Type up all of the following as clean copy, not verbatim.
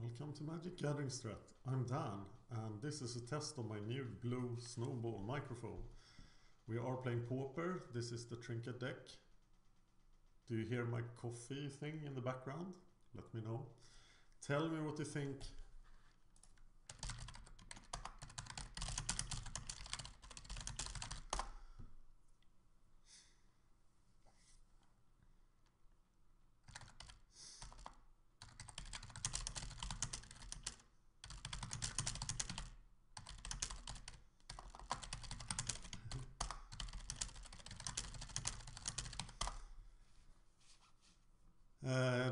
Welcome to MagicGatheringStrat. I'm Dan, and this is a test of my new Blue Snowball microphone. We are playing Pauper. This is the Trinket deck. Do you hear my coffee thing in the background? Let me know. Tell me what you think.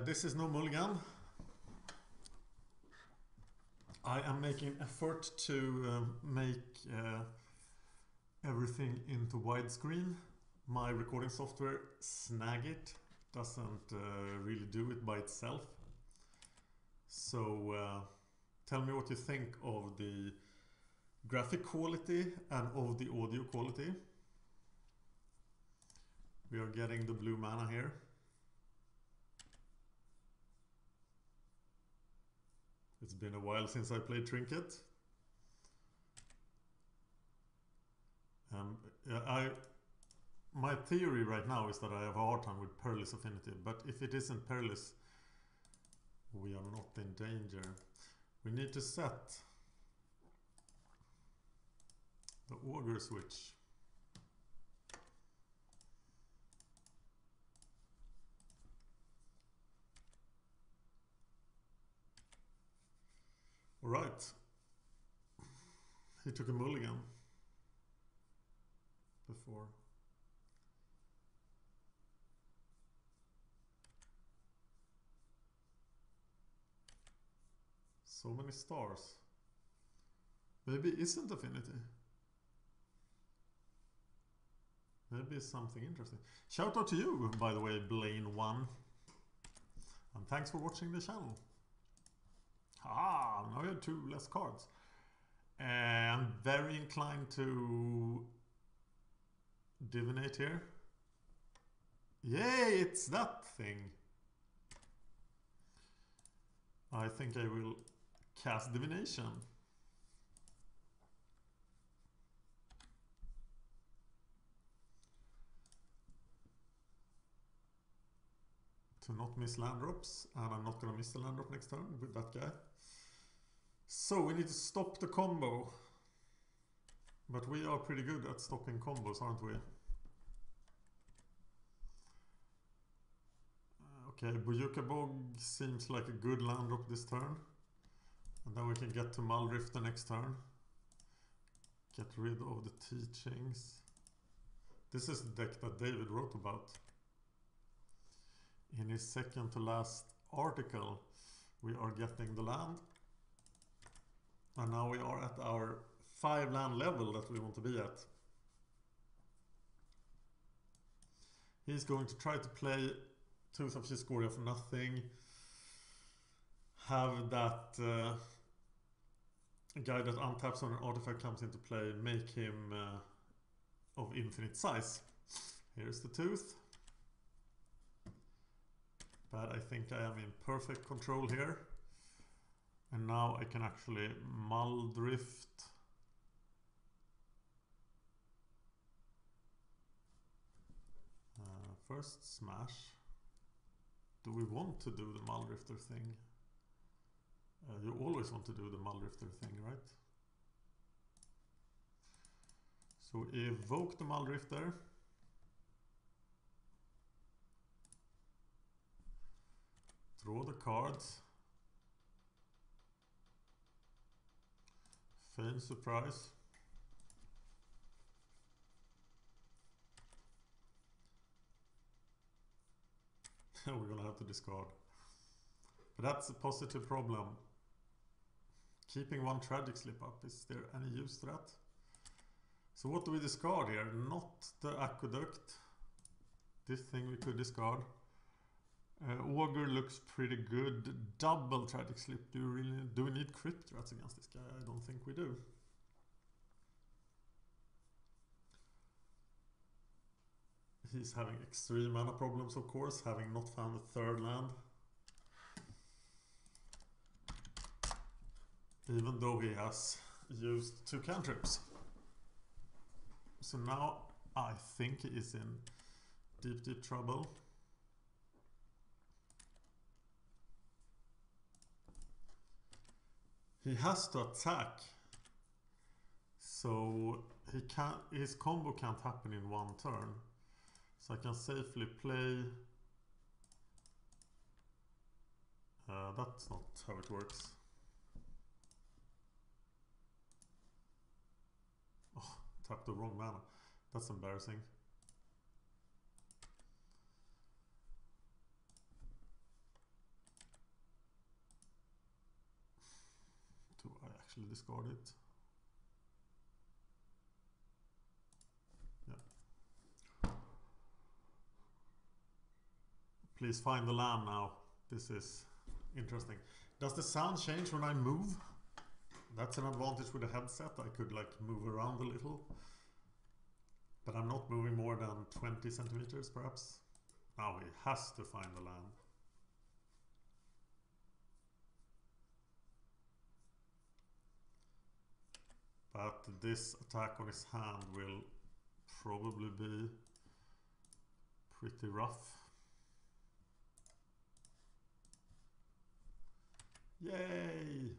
This is no mulligan. I am making effort to make everything into widescreen. My recording software, Snagit, doesn't really do it by itself. So tell me what you think of the graphic quality and of the audio quality. We are getting the blue mana here. It's been a while since I played Trinket. My theory right now is that I have a hard time with Perilous Affinity, but if it isn't Perilous, we are not in danger. We need to set the Augur switch. Alright, he took a mulligan before. So many stars. Maybe it isn't affinity. Maybe it's something interesting. Shout out to you, by the way, Blaine1. And thanks for watching the channel. Ah, now you have 2 less cards. I'm very inclined to divinate here. Yay, it's that thing. I think I will cast divination. To not miss land drops, and I'm not gonna miss the land drop next turn with that guy. So we need to stop the combo. But we are pretty good at stopping combos, aren't we? Okay, Bojuka Bog seems like a good land drop this turn. And then we can get to Muldrift the next turn. Get rid of the teachings. This is the deck that David wrote about in his second to last article. We are getting the land. And now we are at our 5 land level that we want to be at. He's going to try to play Tooth of Chiss-Goria for nothing. Have that guy that untaps when an artifact comes into play, make him of infinite size. Here's the Tooth. But I think I am in perfect control here. And now I can actually Muldrift. First smash. Do we want to do the Muldrifter thing? You always want to do the Muldrifter thing, right? So evoke the Muldrifter. Draw the cards. Feign surprise. We're gonna have to discard. But that's a positive problem. Keeping 1 tragic slip up, is there any use to that? So what do we discard here? Not the Aqueduct. This thing we could discard. Augur looks pretty good. Double tragic slip. Do we need Crypt Rats against this guy? I don't think we do. He's having extreme mana problems, of course, having not found a 3rd land. even though he has used 2 cantrips. So now I think he is in deep trouble. He has to attack, so his combo can't happen in 1 turn. So I can safely play. That's not how it works. Oh, tapped the wrong mana. That's embarrassing. Do I actually discard it? Yeah. Please find the land now. This is interesting. Does the sound change when I move? That's an advantage with a headset. I could like move around a little. But I'm not moving more than 20 centimeters perhaps. Now he has to find the land. But this attack on his hand will probably be pretty rough. Yay!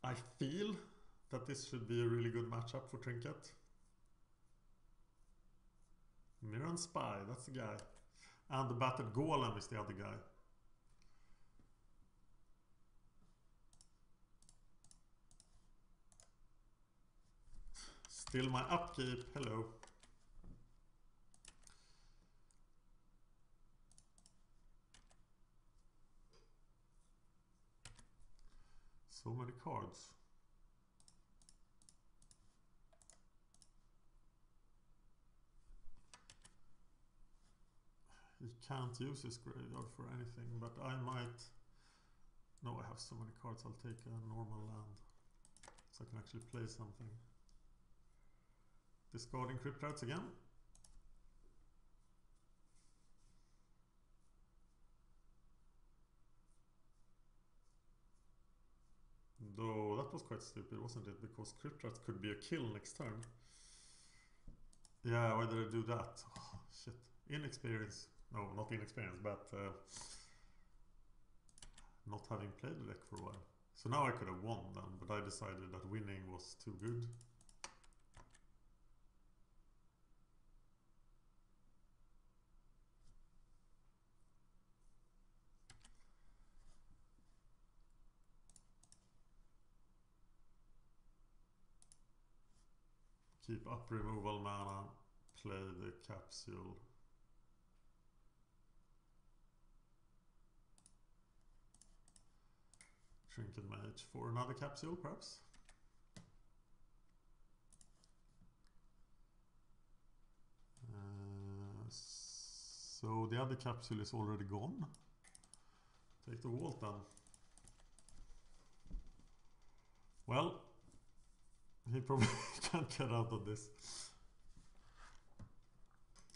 I feel that this should be a really good matchup for Trinket. Mirror and Spy, that's the guy. And the Battered Golem is the other guy. Still my upkeep, hello. So many cards. He can't use his graveyard for anything, but I might... No, I have so many cards, I'll take a normal land. So I can actually play something. Discarding Crypt Rats again. Though that was quite stupid, wasn't it? Because Crypt Rats could be a kill next turn. Yeah, why did I do that? Oh, shit. Inexperience. No, not inexperience, but not having played the deck for a while. So now I could have won then, but I decided that winning was too good. Keep up removal mana, play the capsule. Trinket Mage for another capsule, perhaps. So the other capsule is already gone. Take the vault then. Well, he probably can't get out of this.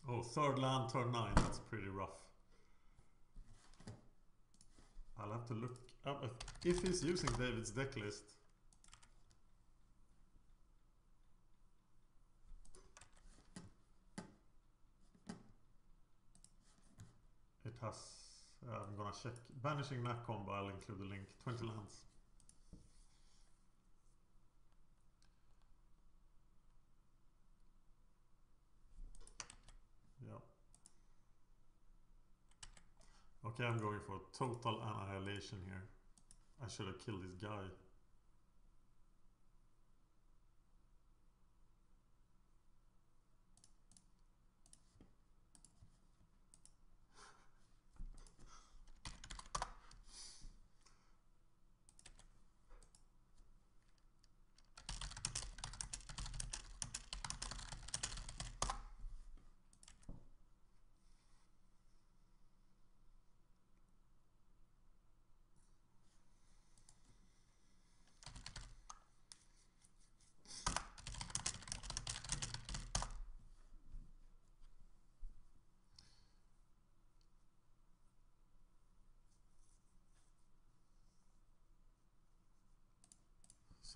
Oh, 3rd land, turn 9. That's pretty rough. I'll have to look up if he's using David's deck list. It has... I'm gonna check. Banishing Knack Combo, I'll include the link. 20 lands. Yeah. Okay, I'm going for total annihilation here. I should have killed this guy.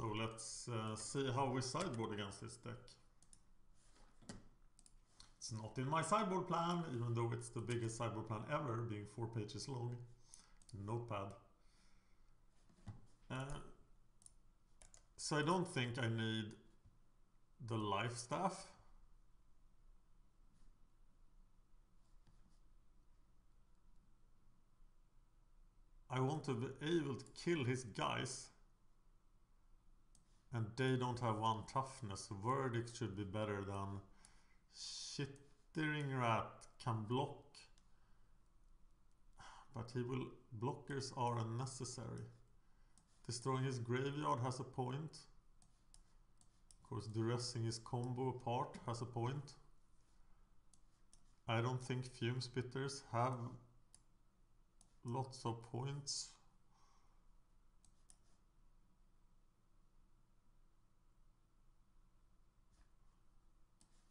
So let's see how we sideboard against this deck. It's not in my sideboard plan, even though it's the biggest sideboard plan ever, being 4 pages long. Notepad. So I don't think I need the Lifestaff. I want to be able to kill his guys. And they don't have 1 toughness. Verdict should be better than Chittering Rat can block. But he will... Blockers are unnecessary. Destroying his graveyard has a point. Of course, Duressing his combo apart has a point. I don't think Fume Spitters have lots of points.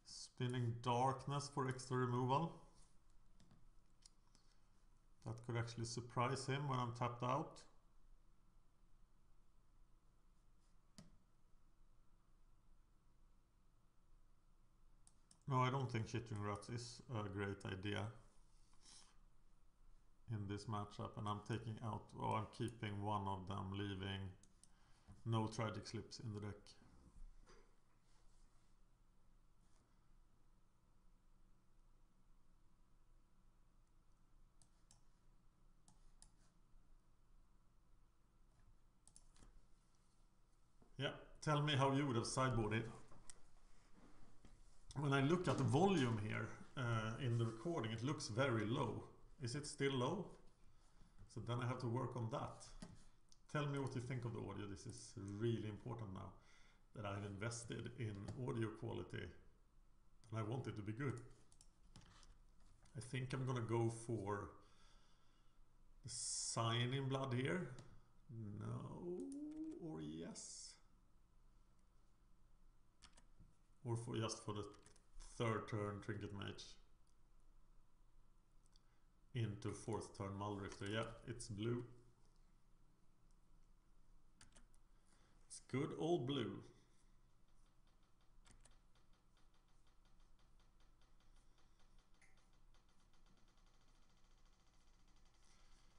Spinning Darkness for extra removal. That could actually surprise him when I'm tapped out. No, I don't think Chittering Rat is a great idea in this matchup, and I'm taking out, oh, I'm keeping one of them, leaving no tragic slips in the deck. Yeah, tell me how you would have sideboarded. When I look at the volume here in the recording, it looks very low. Is it still low? So then I have to work on that. Tell me what you think of the audio. This is really important now that I've invested in audio quality and I want it to be good. I think I'm gonna go for the Sign in Blood here. No, or yes. Or for just for the 3rd turn Trinket Mage. Into 4th turn Muldrifter. Yeah, it's blue. It's good old blue.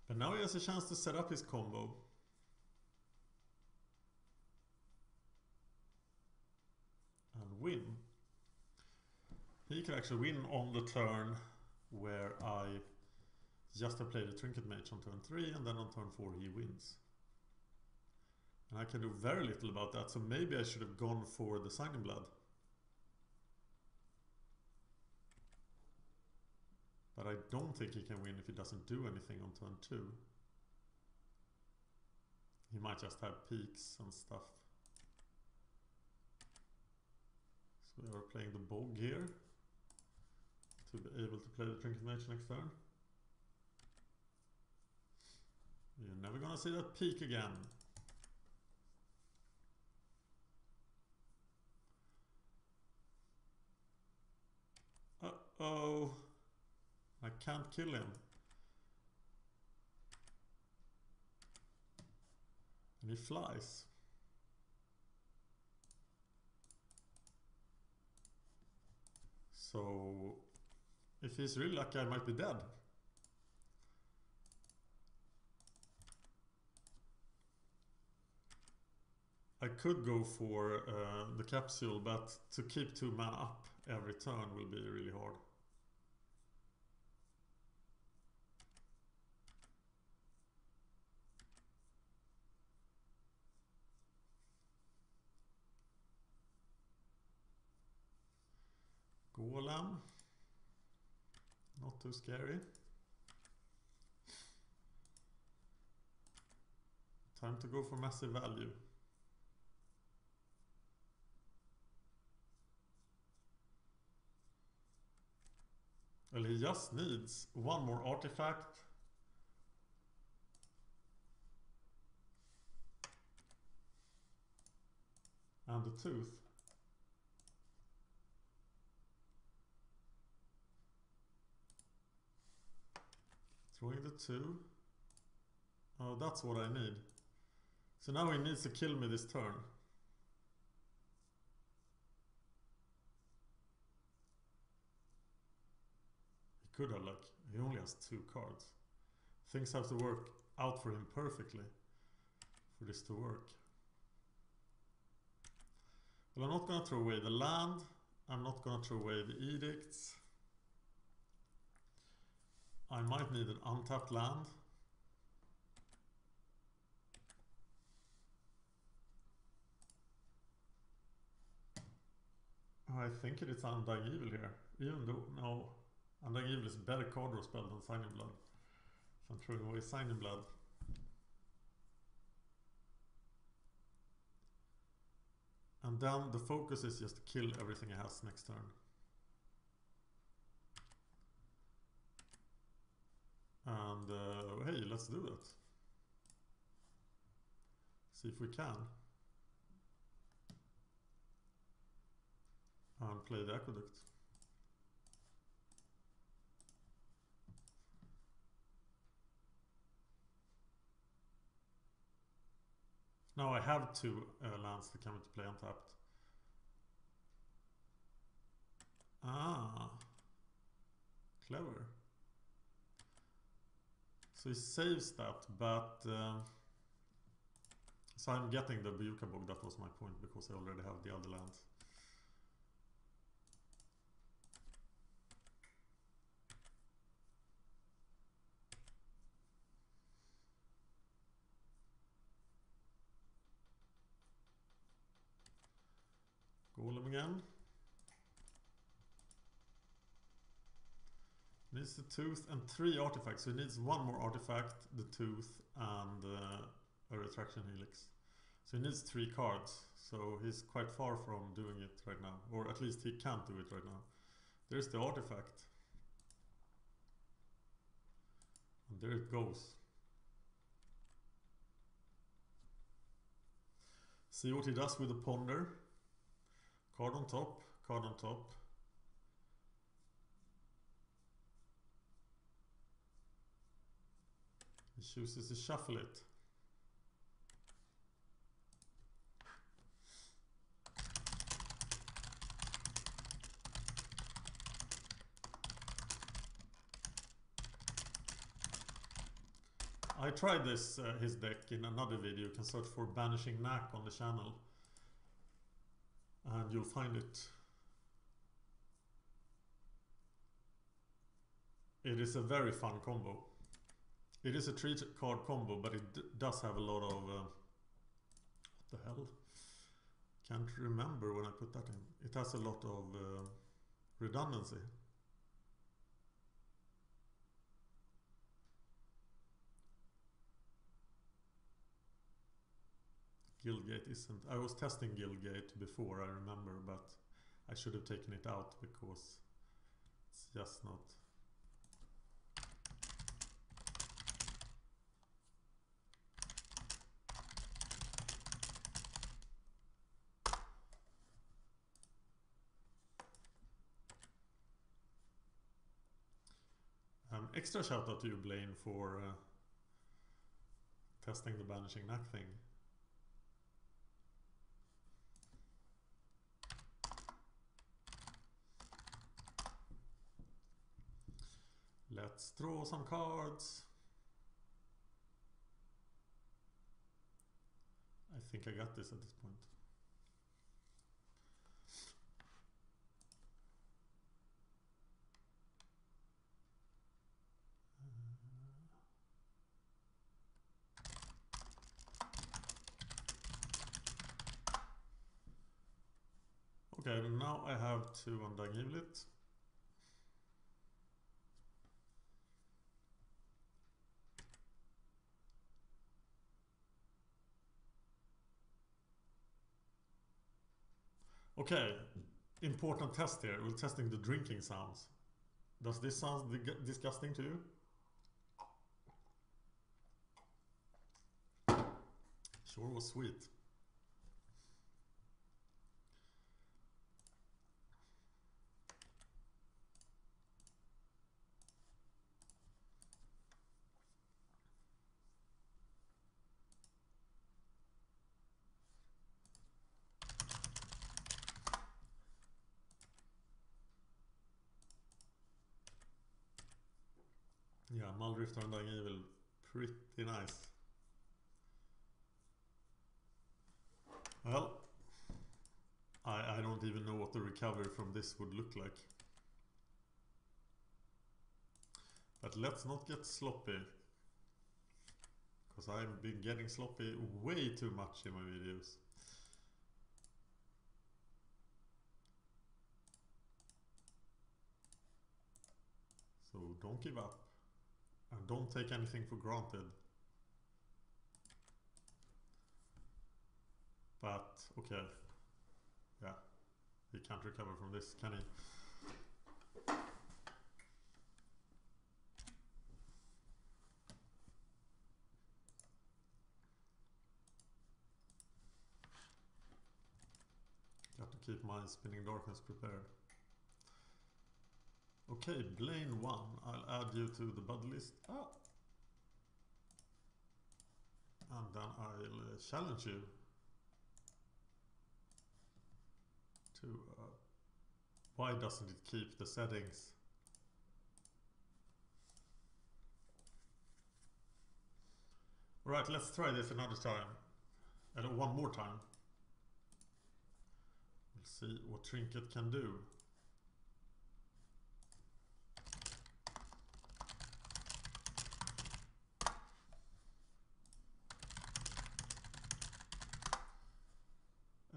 But now he has a chance to set up his combo. And win. He can actually win on the turn where I just have played a Trinket Mage on turn 3, and then on turn 4 he wins. And I can do very little about that, so maybe I should have gone for the Sign in Blood. But I don't think he can win if he doesn't do anything on turn 2. He might just have peaks and stuff. So we are playing the Bog here to be able to play the Trinket Mage next turn. You're never gonna see that peak again. Uh-oh. I can't kill him. And he flies. So if he's really lucky, I might be dead. I could go for the capsule, but to keep 2 mana up every turn will be really hard. Golem. Not too scary. Time to go for massive value. Well, he just needs 1 more artifact. And the tooth. Throwing the 2. Oh, that's what I need. So now he needs to kill me this turn. Could have, like, he only has 2 cards. Things have to work out for him perfectly for this to work. Well, I'm not gonna throw away the land. I'm not gonna throw away the edicts. I might need an untapped land. I think it is Undying Evil here. Even though, no, Undying Evil is better card draw spell than Signing Blood. So I'm throwing away Signing Blood. And then the focus is just to kill everything he has next turn. And hey, let's do that. See if we can. And play the Aqueduct. Now I have 2 lands that come into play untapped. Ah, clever. So he saves that, but so I'm getting the Buyuka Bog. That was my point, because I already have the other lands. Golem again. Needs the tooth and 3 artifacts. So he needs 1 more artifact, the tooth, and a retraction helix. So he needs 3 cards. So he's quite far from doing it right now. Or at least he can't do it right now. There's the artifact. And there it goes. See what he does with the ponder. Card on top, card on top. He chooses to shuffle it. I tried this, his deck in another video. You can search for Banishing Knack on the channel. And you'll find it. It is a very fun combo. It is a 3-card combo, but it does have a lot of... what the hell? Can't remember when I put that in. It has a lot of redundancy. Guildgate isn't... I was testing Guildgate before, I remember, but I should have taken it out because it's just not... Extra shout out to you, Blaine, for testing the Banishing Knack thing. Let's draw some cards. I think I got this at this point. Okay, now I have 2 Undying Evil. Okay, important test here. We're testing the drinking sounds. Does this sound disgusting to you? Sure was sweet. Yeah, Muldrifter and Dying Evil, pretty nice. Well, I don't even know what the recovery from this would look like. But let's not get sloppy. Because I've been getting sloppy way too much in my videos. So don't give up. And don't take anything for granted. But, okay. Yeah. He can't recover from this, can he? Got to keep my Spinning Darkness prepared. Okay, Blaine 1. I'll add you to the bud list. Ah. And then I'll challenge you to why doesn't it keep the settings? Alright, let's try this another time. And one more time. We'll see what Trinket can do.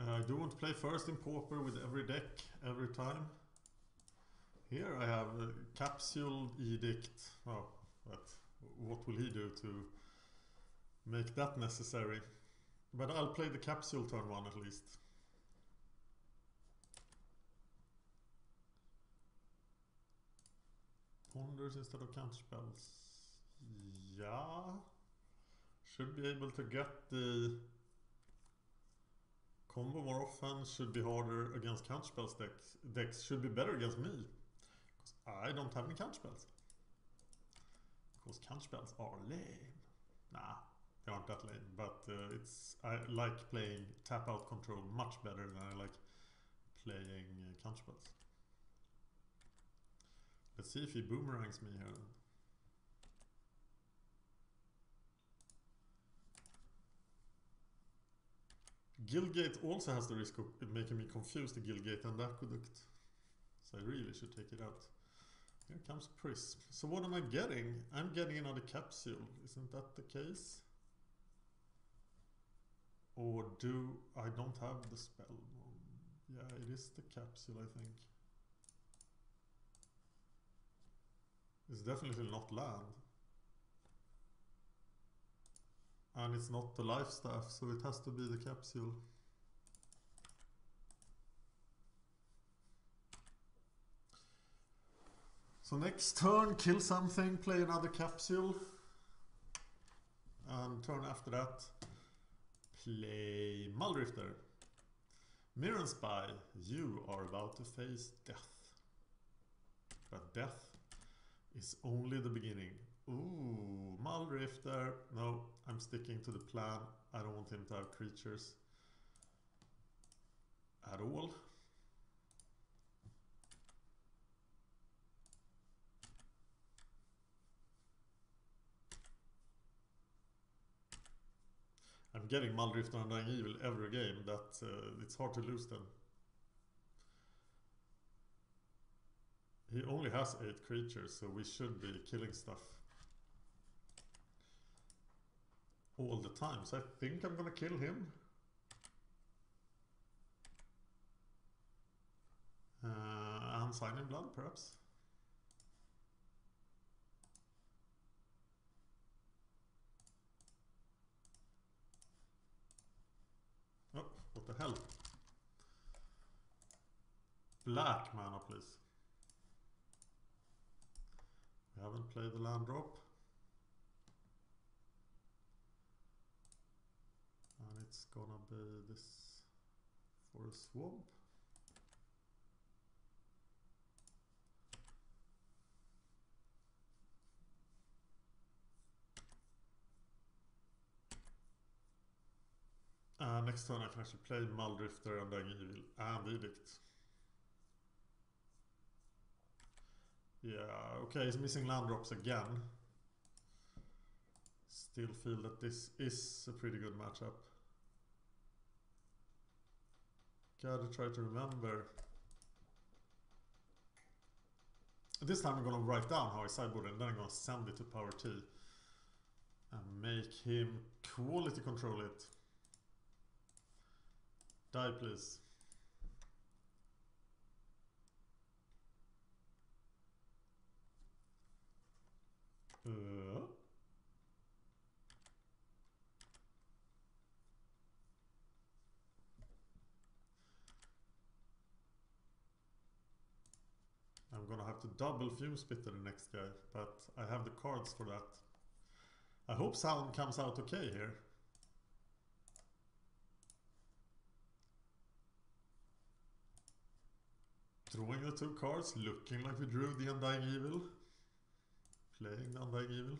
I do want to play first in Pauper with every deck, every time. Here I have a Capsule Edict. Oh, but what will he do to make that necessary? But I'll play the Capsule turn 1 at least. Ponders instead of counterspells. Yeah. Should be able to get the combo more often, should be harder against counterspells decks should be better against me. Because I don't have any counterspells. Because counterspells are lame. Nah, they aren't that lame. But I like playing tap out control much better than I like playing counterspells. Let's see if he boomerangs me here. Guildgate also has the risk of making me confuse the Guildgate and the Aqueduct. So I really should take it out. Here comes Prism. So what am I getting? I'm getting another Capsule. Isn't that the case? Or do I don't have the Spellbomb? Yeah, it is the Capsule, I think. It's definitely not land. And it's not the Lifestaff, so it has to be the Capsule. So next turn, kill something, play another Capsule. And turn after that, play Muldrifter. Mirror and Spy, you are about to face death. But death is only the beginning. Ooh, Muldrifter. No, I'm sticking to the plan. I don't want him to have creatures at all. I'm getting Muldrifter and Dying Evil every game. That it's hard to lose them. He only has 8 creatures, so we should be killing stuff all the time. So I think I'm gonna kill him. And Sign in Blood, perhaps. Oh, what the hell? Black mana, please. We haven't played the land drop. And it's gonna be this for a swamp. Next turn I can actually play Muldrifter and Dying Evil and Edict. Yeah, okay, he's missing land drops again. Still feel that this is a pretty good matchup. Gotta try to remember. This time I'm gonna write down how I sideboard and then I'm gonna send it to Power T. And make him quality control it. Die please. I'm gonna have to double Fume Spitter the next guy, but I have the cards for that. I hope sound comes out okay here. Drawing the two cards, looking like we drew the Undying Evil. Playing the Undying Evil.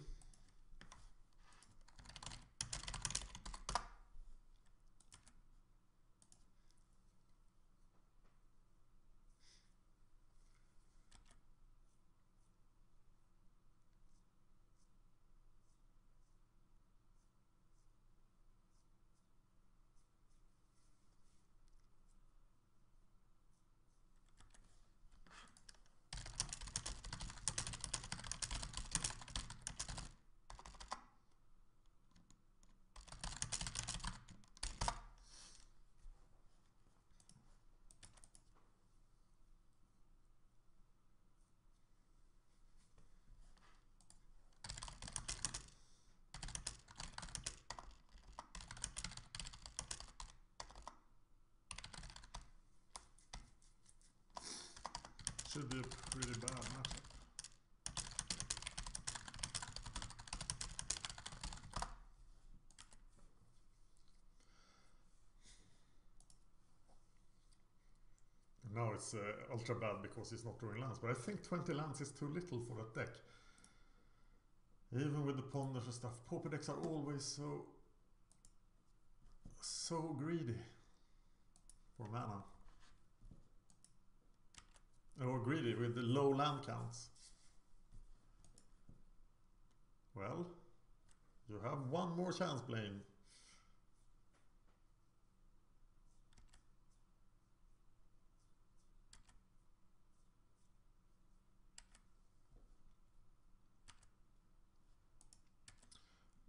Should be a pretty bad matchup. Now it's ultra bad because he's not drawing lands, but I think 20 lands is too little for that deck. Even with the ponders and stuff, Pauper decks are always so greedy for mana. Or greedy with the low land counts. Well, you have one more chance, Blaine.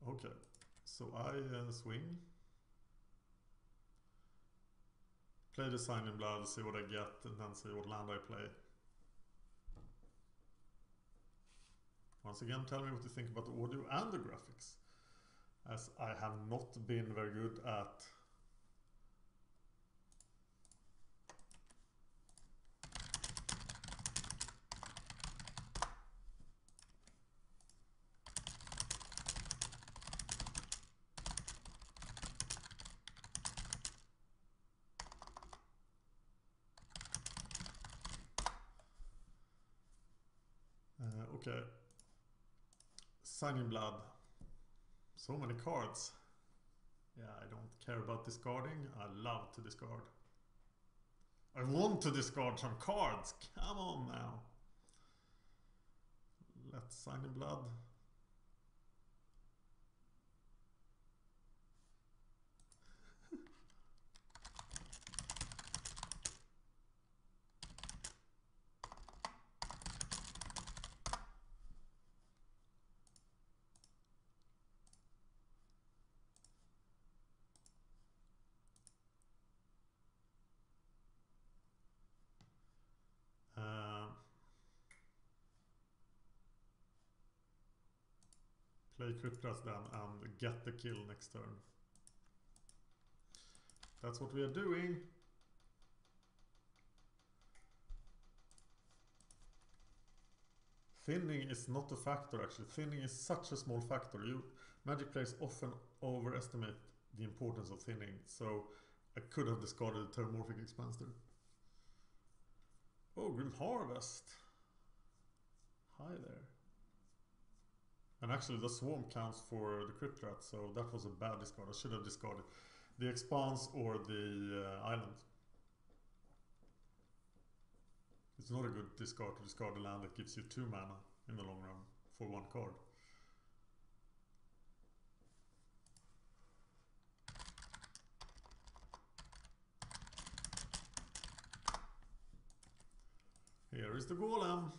Okay, so I swing. Play the Sign in Blood, see what I get, and then see what land I play. Once again, tell me what you think about the audio and the graphics, as I have not been very good at okay. Sign in Blood. So many cards. Yeah, I don't care about discarding. I love to discard. I want to discard some cards. Come on now. Let's Sign in Blood. Play Cryptas then and get the kill next turn. That's what we are doing. Thinning is not a factor actually. Thinning is such a small factor. Magic players often overestimate the importance of thinning. So I could have discarded the Terramorphic Expanster. Oh, Grim Harvest. Hi there. And actually the Swarm counts for the Crypt Rat, so that was a bad discard. I should have discarded the Expanse or the Island. It's not a good discard to discard a land that gives you 2 mana in the long run for 1 card. Here is the golem.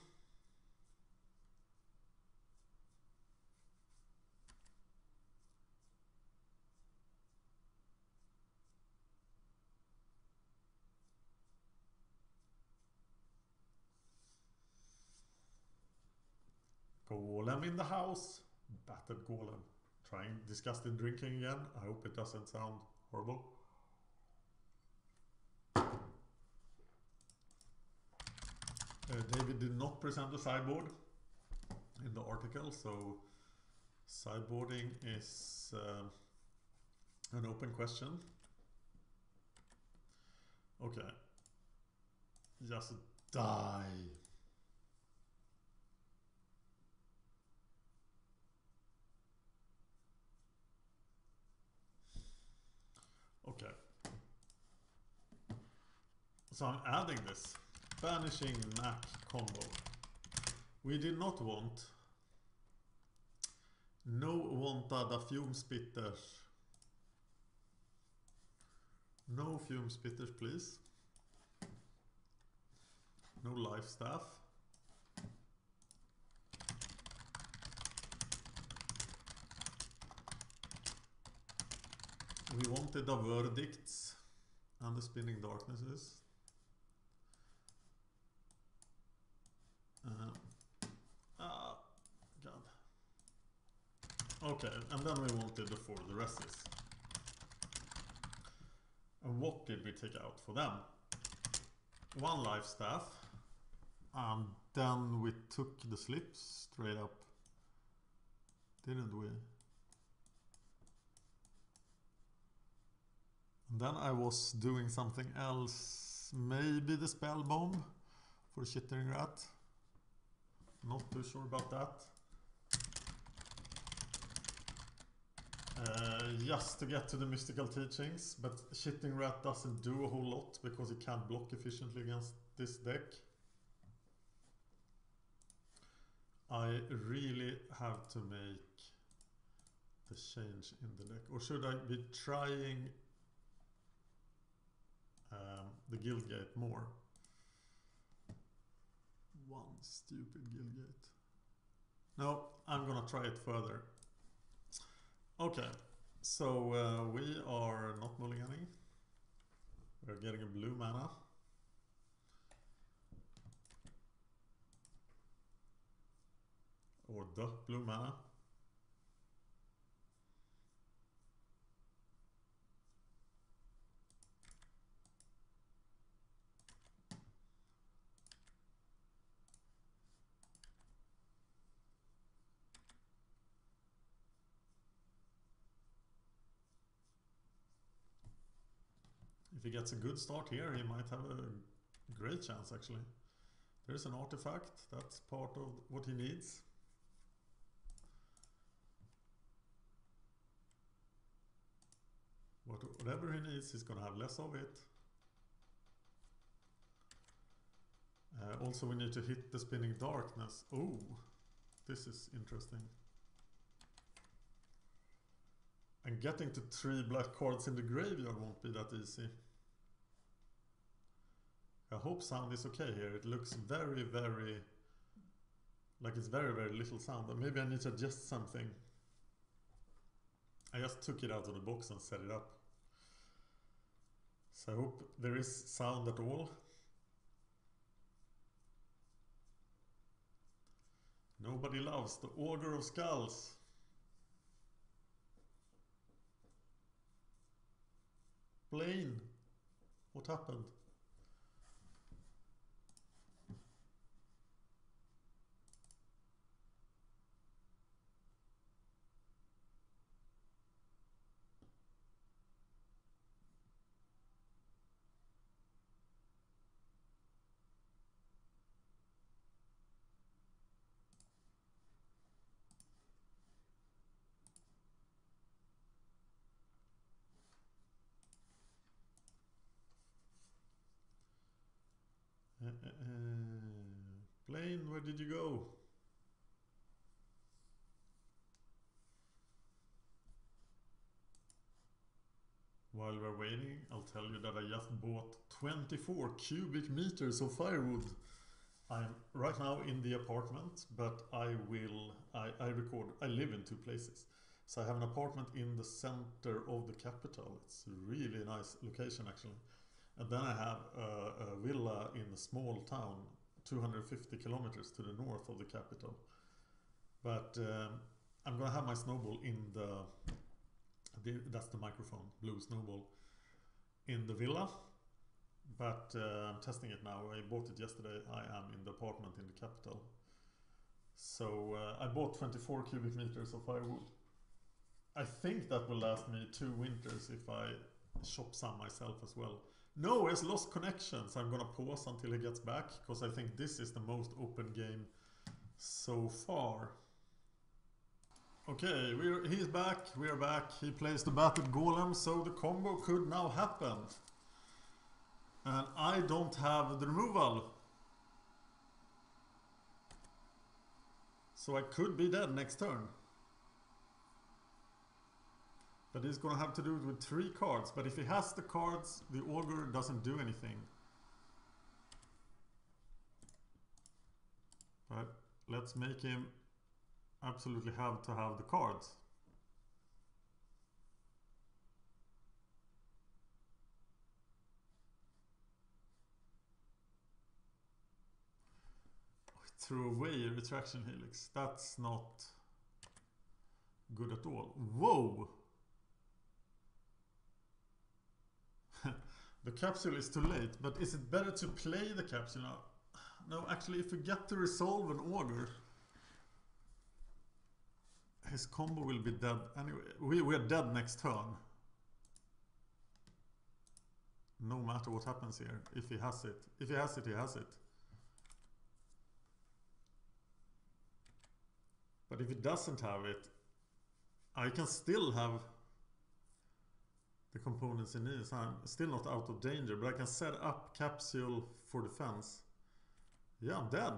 Golem in the house. Battered golem. Trying disgusting drinking again. I hope it doesn't sound horrible. David did not present the sideboard in the article, so sideboarding is an open question. Okay. Just die. Okay. So I'm adding this Banishing Knack Combo. We did not want no wanted Fume Spitters. No Fume Spitters, please. No Lifestaff. We wanted the verdicts and the spinning darknesses. God. Okay, and then we wanted the 4 Duresses. And what did we take out for them? 1 Lifestaff. And then we took the slips straight up. Didn't we? And then I was doing something else. Maybe the Spellbomb for Chittering Rat. Not too sure about that. Just to get to the mystical teachings, but Chittering Rat doesn't do a whole lot because it can't block efficiently against this deck. I really have to make the change in the deck. Or should I be trying the Guildgate more? One stupid Guildgate. No, I'm gonna try it further. Okay, so we are not mulliganing. We're getting a blue mana. Or the blue mana. If he gets a good start here, he might have a great chance actually. There's an artifact, that's part of what he needs. Whatever he needs, he's gonna have less of it. Also we need to hit the spinning darkness. Oh, this is interesting. And getting to 3 black cards in the graveyard won't be that easy. I hope sound is okay here. It looks very, very... like it's very, very little sound. But maybe I need to adjust something. I just took it out of the box and set it up. So I hope there is sound at all. Nobody loves the Order of Skulls. Blaine, what happened? Blaine, where did you go? While we're waiting, I'll tell you that I just bought 24 cubic meters of firewood. I'm right now in the apartment, but I record. I live in 2 places. So I have an apartment in the center of the capital. It's a really nice location actually. And then I have a villa in a small town 250 kilometers to the north of the capital. But I'm gonna have my snowball in that's the microphone, Blue Snowball, in the villa. But I'm testing it now. I bought it yesterday. I am in the apartment in the capital. So I bought 24 cubic meters of firewood. I think that will last me 2 winters if I chop some myself as well. No, it's lost connection, so I'm gonna pause until he gets back, because I think this is the most open game so far. Okay, he's back, we are back. He plays the battered golem, so the combo could now happen. And I don't have the removal. So I could be dead next turn. But he's gonna have to do it with 3 cards. But if he has the cards, the augur doesn't do anything. But let's make him absolutely have to have the cards. Threw away a retraction helix. That's not good at all. Whoa! The capsule is too late, but is it better to play the capsule now? No, actually, if we get to resolve an augur, his combo will be dead anyway. We're dead next turn. No matter what happens here, if he has it. If he has it, he has it. But if he doesn't have it, I can still have the components he needs. I'm still not out of danger, but I can set up capsule for defense. Yeah, I'm dead.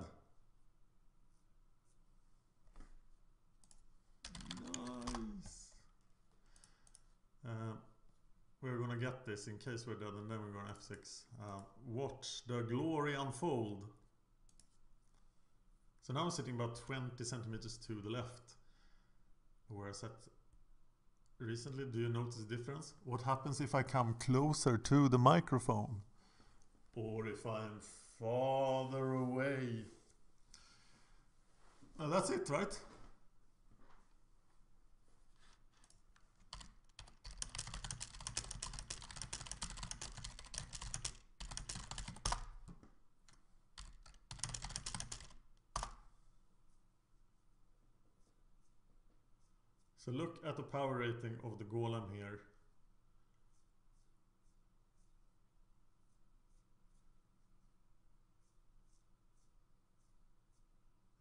Nice. We're gonna get this in case we're dead, and then we're gonna F6. Watch the glory unfold. So now I'm sitting about 20 centimeters to the left, where I sat recently. Do you notice the difference? What happens if I come closer to the microphone? Or if I'm farther away? That's it, right? So look at the power rating of the golem here.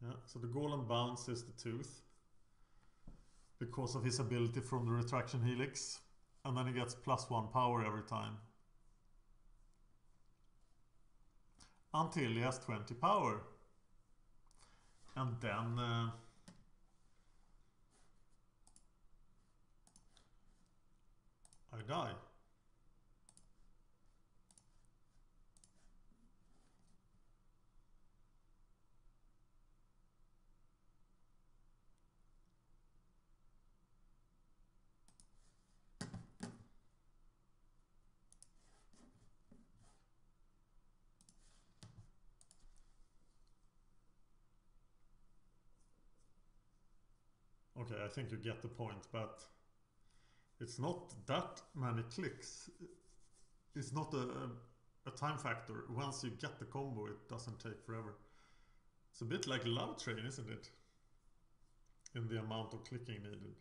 Yeah, so the golem bounces the tooth because of his ability from the retraction helix, and then he gets +1 power every time. Until he has 20 power. And then I die. Okay, I think you get the point, but it's not that many clicks. It's not a time factor. Once you get the combo, it doesn't take forever. It's a bit like Love Train, isn't it? In the amount of clicking needed.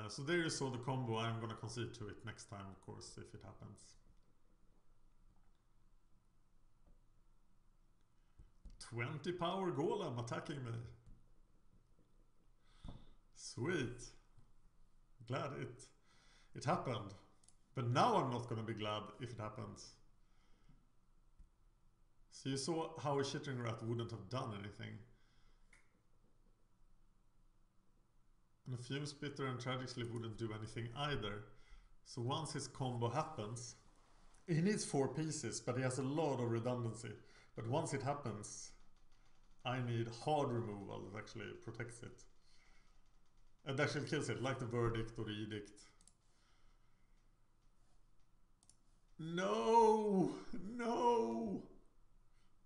So there you saw the combo. I'm gonna concede to it next time, of course, if it happens. 20 power golem attacking me. Sweet. Glad it happened. But now I'm not gonna be glad if it happens. So you saw how a Chittering Rat wouldn't have done anything. And a Fume Spitter and Tragic Slip wouldn't do anything either. So once his combo happens, he needs 4 pieces, but he has a lot of redundancy. But once it happens, I need hard removal that actually protects it. And actually kills it, like the verdict or the edict. No! No!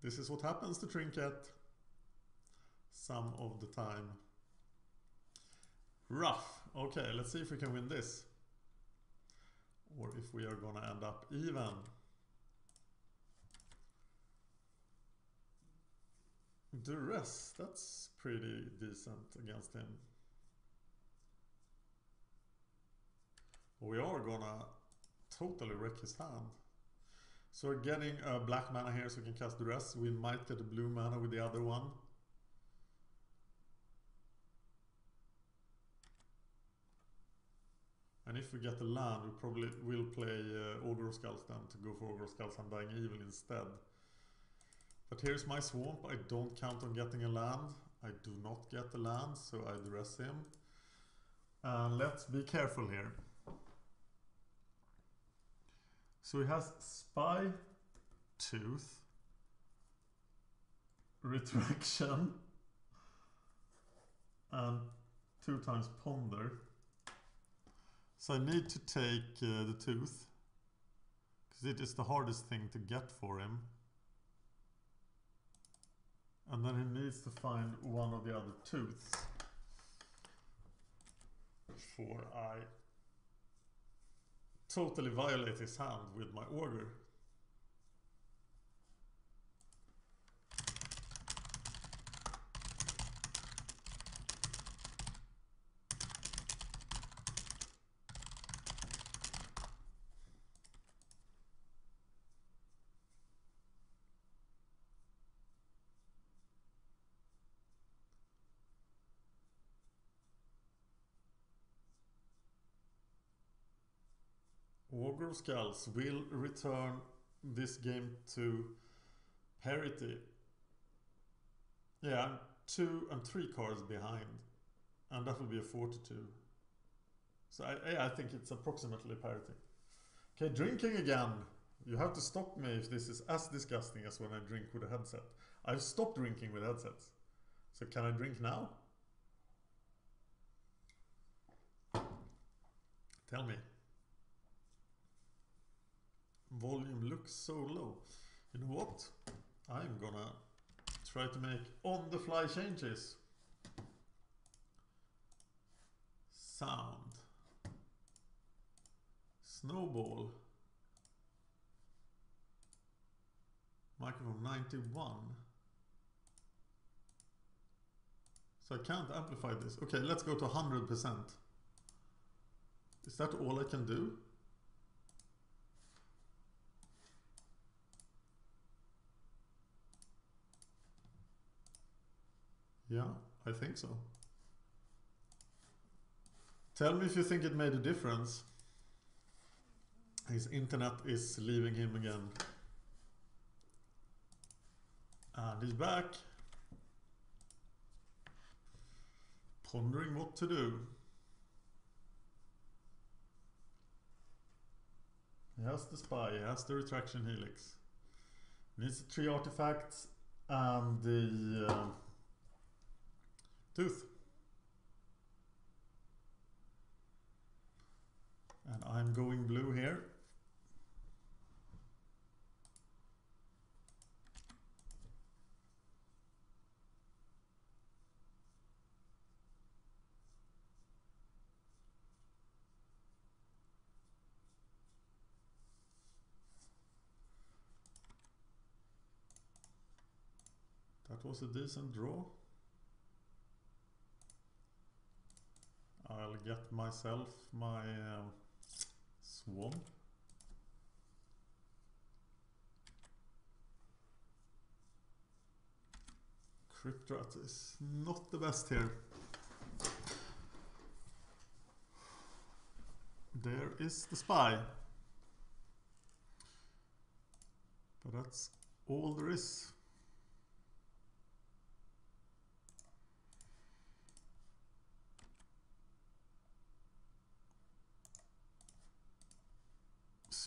This is what happens to Trinket some of the time. Rough. Okay, let's see if we can win this. Or if we are gonna end up even. Duress, that's pretty decent against him. We are gonna totally wreck his hand. So we're getting a black mana here so we can cast Duress. We might get a blue mana with the other one. And if we get the land, we probably will play Ogre Skulls then to go for Ogre Skulls and Dying Evil instead. But here's my swamp. I don't count on getting a land. I do not get the land, so I Duress him. And let's be careful here. So he has Spy, Tooth, Retraction, and 2 times Ponder. So I need to take the Tooth, because it is the hardest thing to get for him. And then he needs to find one of the other Tooths before I totally violate his hand with my Ogre. Ogre Skulls will return this game to parity. Yeah, I'm 2 and 3 cards behind, and that will be a 4-2. So I think it's approximately parity. Okay, drinking again. You have to stop me if this is as disgusting as when I drink with a headset. I've stopped drinking with headsets. So can I drink now? Tell me. Volume looks so low. You know what? I'm gonna try to make on-the-fly changes. Sound. Snowball. Microphone 91. So I can't amplify this. Okay, let's go to 100%. Is that all I can do? Yeah, I think so. Tell me if you think it made a difference. His internet is leaving him again. And he's back. Pondering what to do. He has the Spy, he has the Retraction Helix. Needs the 3 artifacts and the Tooth. And I'm going blue here. That was a decent draw. I'll get myself my swamp. Crypt-Rat is not the best here. There is the Spy. But that's all there is.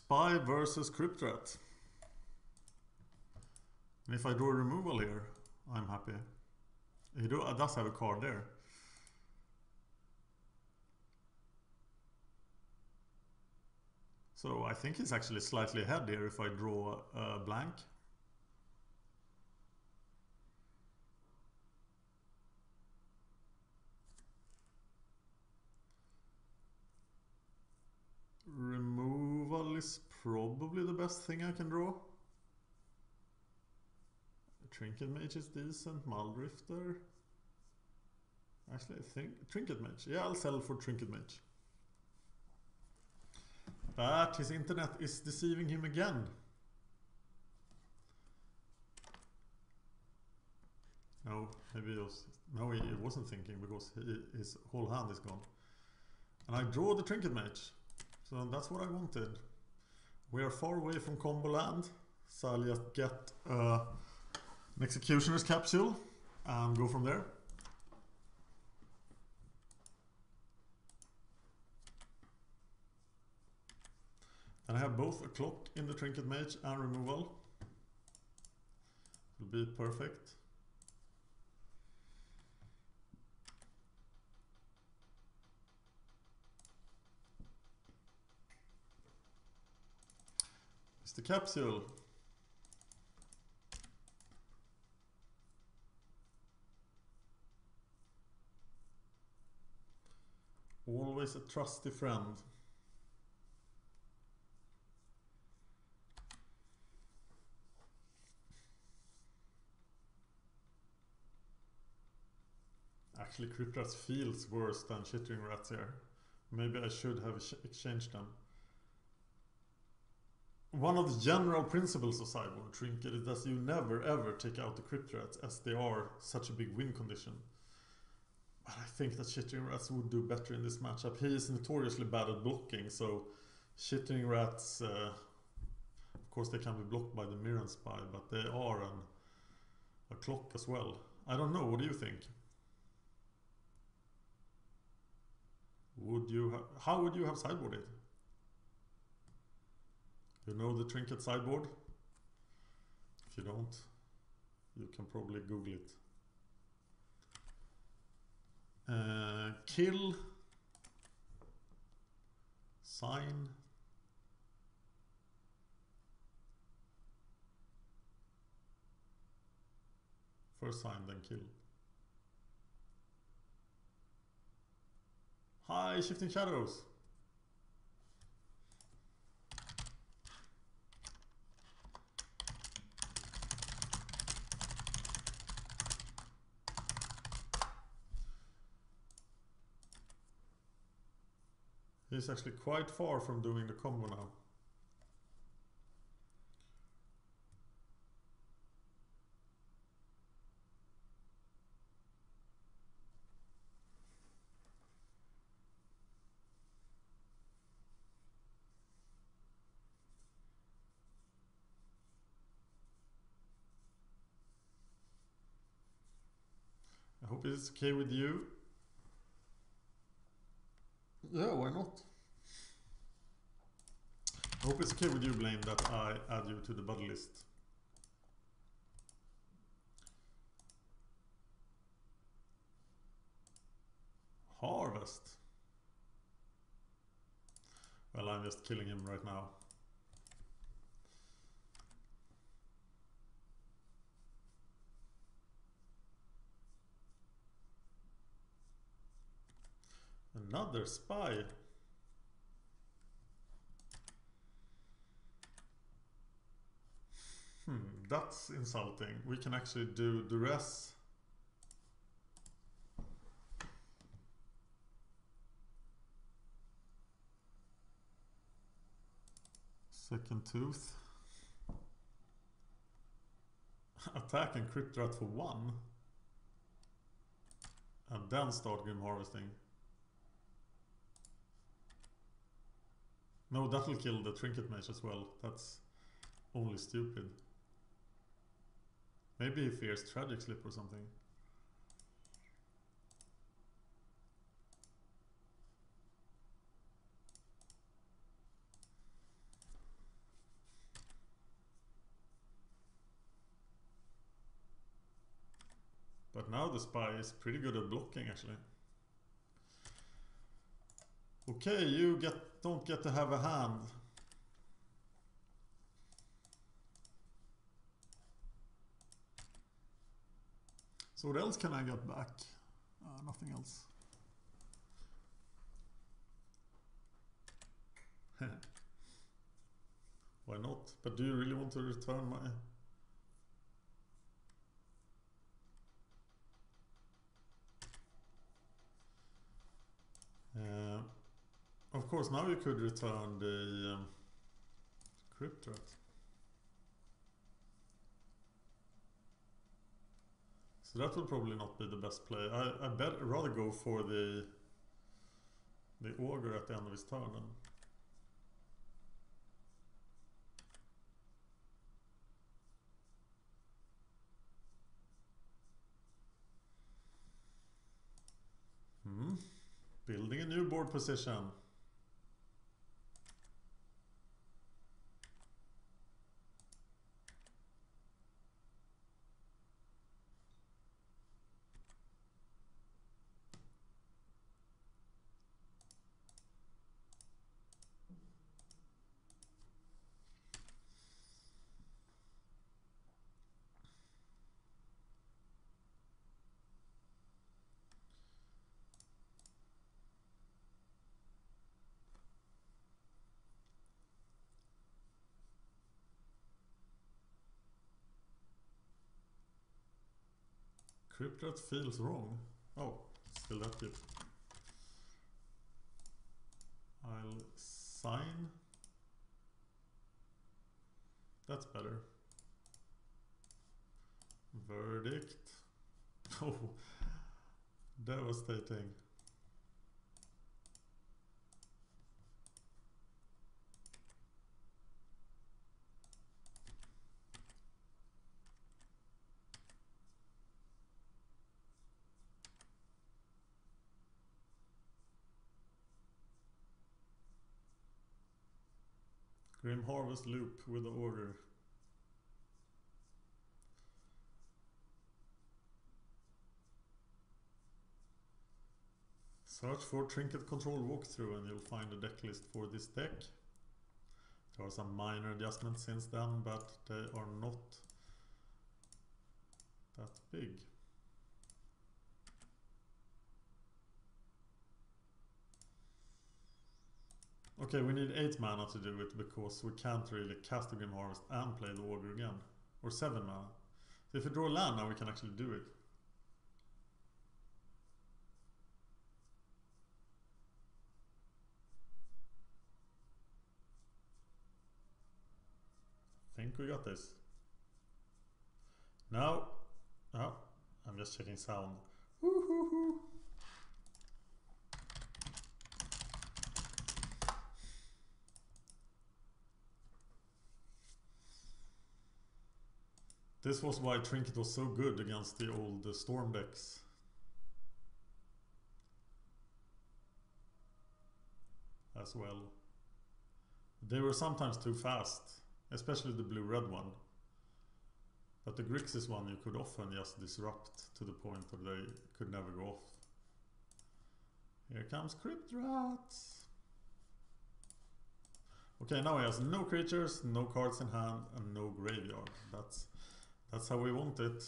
Spy versus Crypt Rat. And if I draw a removal here, I'm happy. He does have a card there. So I think he's actually slightly ahead here if I draw a blank. Removal is probably the best thing I can draw. Trinket Mage is decent, Muldrifter. Actually, I think Trinket Mage. Yeah, I'll sell for Trinket Mage. But his internet is deceiving him again. No, maybe he was. No, he wasn't thinking because his whole hand is gone. And I draw the Trinket Mage. So that's what I wanted. We are far away from combo land. So I'll just get an Executioner's Capsule and go from there. And I have both a clock in the Trinket Mage and removal. Will be perfect. It's the capsule. Always a trusty friend. Actually, Crypt Rats feels worse than Chittering Rats here. Maybe I should have exchanged them. One of the general principles of Sideboard Trinket is that you never ever take out the Crypt Rats as they are such a big win condition. But I think that Chittering Rats would do better in this matchup. He is notoriously bad at blocking, so Chittering Rats, of course they can be blocked by the Mirror Spy, but they are a clock as well. I don't know, what do you think? How would you have sideboarded? You know the Trinket sideboard? If you don't, you can probably Google it. Kill, sign, first sign then kill. Hi, Shifting Shadows. He's actually quite far from doing the combo now. I hope it's okay with you. Yeah, why not? I hope it's okay with you, Blaine, that I add you to the buddy list. Harvest. Well, I'm just killing him right now. Another spy. That's insulting. We can actually do Duress. Second Tooth. Attack and Crypt Rat for 1. And then start Grim Harvesting. No, that will kill the Trinket Mage as well. That's only stupid. Maybe he fears Tragic Slip or something. But now the spy is pretty good at blocking actually. Okay, you don't get to have a hand. So what else can I get back? Nothing else. Why not? But do you really want to return my... Of course, now you could return the Crypt Rat. So that would probably not be the best play. I bet rather go for the Ogre at the end of his turn then. Building a new board position. Crypt Rat feels wrong. Oh, still that gift. I'll sign. That's better. Verdict. Oh, devastating. Grim Harvest loop with the Ogre. Search for Trinket Control walkthrough and you'll find a deck list for this deck. There are some minor adjustments since then, but they are not that big. Okay, we need 8 mana to do it because we can't really cast the Grim Harvest and play the Ogre again. Or 7 mana. So if we draw land now we can actually do it. I think we got this. Now, oh, I'm just checking sound. Woo-hoo-hoo. This was why Trinket was so good against the old Storm decks. As well. They were sometimes too fast, especially the blue-red one. But the Grixis one you could often just disrupt to the point that they could never go off. Here comes Crypt Rats. Okay, now he has no creatures, no cards in hand, and no graveyard. That's how we want it.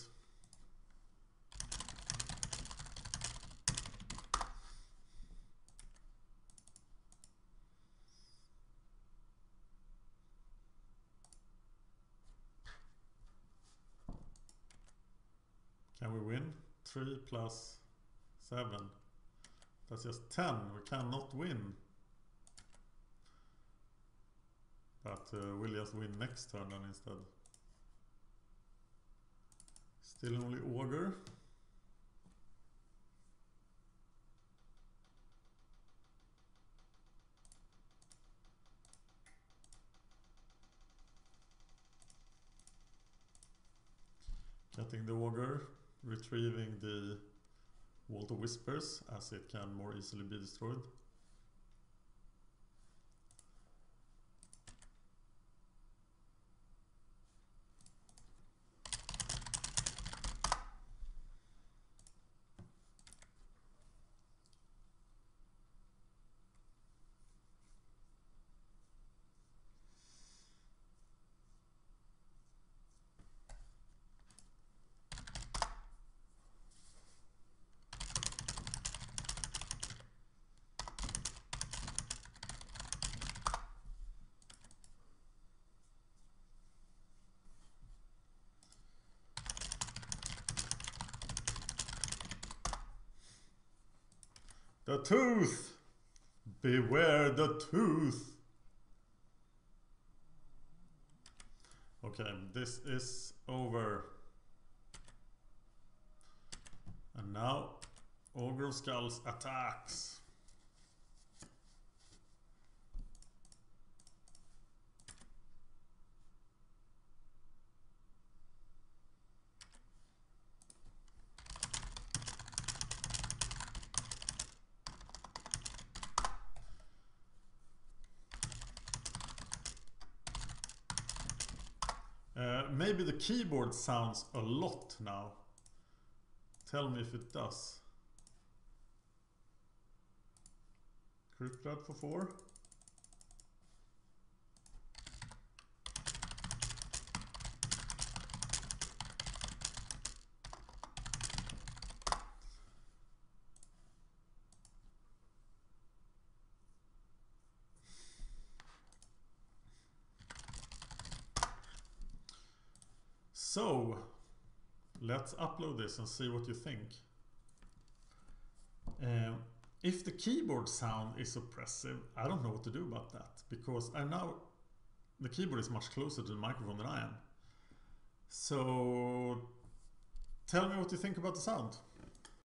Can we win? 3 plus 7. That's just 10. We cannot win. But we'll just win next turn then instead. Still only Ogre. Getting the Ogre, retrieving the Vault of Whispers as it can more easily be destroyed. The tooth! Beware the tooth! Okay, this is over. And now Ogre of Skulls attacks. Maybe the keyboard sounds a lot now. Tell me if it does. Crit Rat for 4. So, let's upload this and see what you think. If the keyboard sound is oppressive, I don't know what to do about that, because the keyboard is much closer to the microphone than I am. So, tell me what you think about the sound.